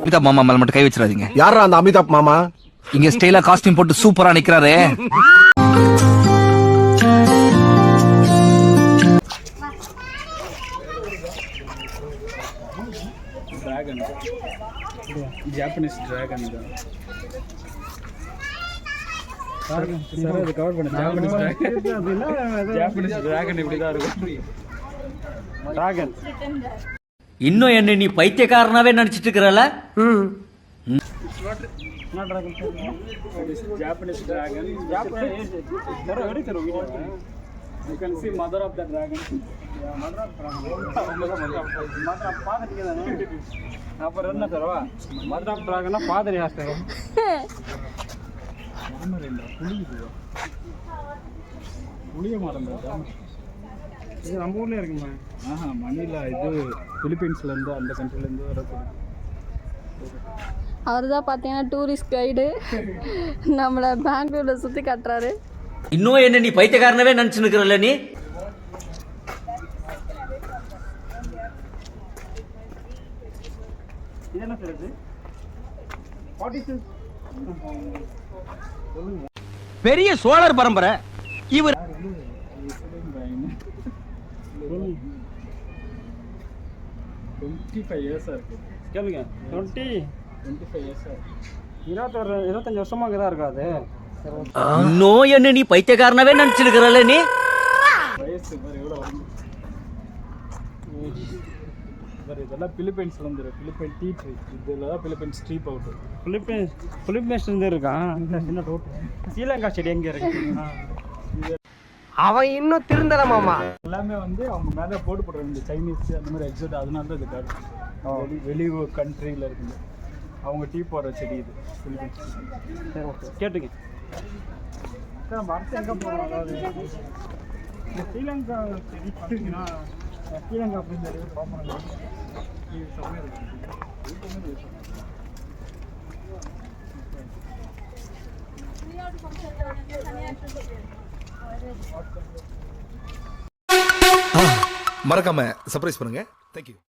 அமிதாப் மாமா மேல மட்டும் கை வச்சிடாதீங்க. யாரா அந்த அமிதாப் மாமா? இங்க ஸ்டைலா காஸ்டியூம் போட்டு சூப்பரா நிக்கிறாரு. டிராகன், ஜாப்பனீஸ் டிராகன் இது. சார் அது கவர் பண்ணு. ஜாப்பனீஸ் டிராகன், ஜாப்பனீஸ் டிராகன் இப்படி தான் இருக்கும். டிராகன். இன்னும் என்ன நீ பைத்தியக்காரனாவே நினைச்சிட்டு இருக்கறல? not dragon. It is Japanese dragon. Japanese. There are very video. You can see mother of the dragon. Yeah, mother of dragon. Mother of father is there. Appo enna sarva? Mother of dragon na father haste. Amarendra puli idu. Puliya marandra. இது நம்ம ஊர்ல இருக்குமா? மணிலா இது பிலிப்பைன்ஸ்ல இருந்து அந்த கண்ட்ரில இருந்து வரது. அவர் தான் பார்த்தீங்கன்னா டூரிஸ்ட் கைடு நம்மளை பெங்களூரில் சுற்றி காட்டுறாரு. இன்னும் என்ன நீ பைத்தியக்காரனவே நினச்சி நிற்கிறல்ல நீ? என்ன சொல்றது? பெரிய சோழர் பரம்பரை இவர். 25 இயர்ஸ் இருக்கு. கேளுங்க. 25 இயர்ஸ். 25 வருஷமா இங்க தான் இருக்காது. இன்னும் என்ன நீ பைத்தியக்காரனவே நினைச்சு இருக்கறல நீ? வயசு பாரு எவ்வளவு வந்து. பாரு இதெல்லாம் பிலிப்பைன்ஸ்ல இருந்து இருக்கு. Philippine tea tree. இதெல்லாம் பிலிப்பைன்ஸ் ட்ரீ பவுடர். பிலிப்பைன்ஸ்ல இருந்து இருக்கான். என்ன டவுட்? ஸ்ரீலங்கா செடி எங்க இருக்கு? அவன் இன்னும் திருந்தல மாமா. எல்லாமே வந்து அவங்க மேலே போடுற இந்த சைனீஸ் அந்த மாதிரி எக்ஸாக்ட் அதனால தான் இது காடு. வெளியூர் கண்ட்ரியில் இருக்குது. அவங்க டீ போடுற செடி இது. சரி ஓகே கேட்டுங்க சார். நம்ம அடுத்து எங்கே போகிறோம்? அதாவது இந்த ஸ்ரீலங்கா செடி பார்த்தீங்கன்னா ஸ்ரீலங்கா அப்படின்னு பார்ப்போம். மறக்காம சர்ப்ரைஸ் பண்ணுங்க. தேங்க்யூ.